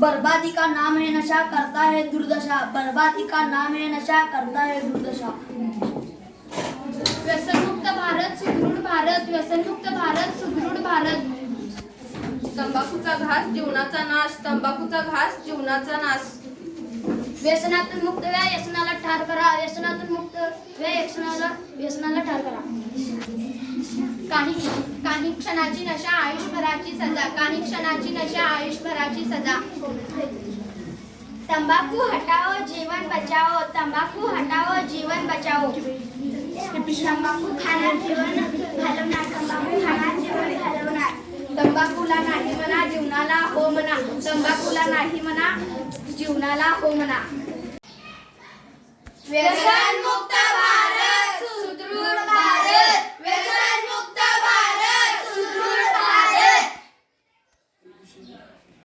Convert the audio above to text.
बर्बादी का नाम है नशा, करता है दुर्दशा। बर्बादी का नाम है नशा, करता है दुर्दशा। व्यसनमुक्त भारत सुदृढ भारत, व्यसनमुक्त भारत सुदृढ भारत। तंबाखूचा घास जीवनाचा नाश, तंबाखूचा घास जीवनाचा नाश। व्यसनातून मुक्त व्या, व्यसनाला ठार करा। व्यसनातून मुक्त व्या, व्यसनाला ठार करा। काही क्षणाची नशा आयुष्यभराची सजा, काही क्षणाची नशा आयुष्यभराची सजा। तंबाकू हटाओ जीवन बचाओ, तंबाकू हटाओ जीवन बचाओ। तंबाकू खाना जीवन घालवणार, तंबाकू खाना जीवन घालवणार। तंबाखूला नाही म्हणा, जीवनाला हो म्हणा। तंबाखूला नाही म्हणा, जीवनाला हो म्हणा। व्यसनमुक्त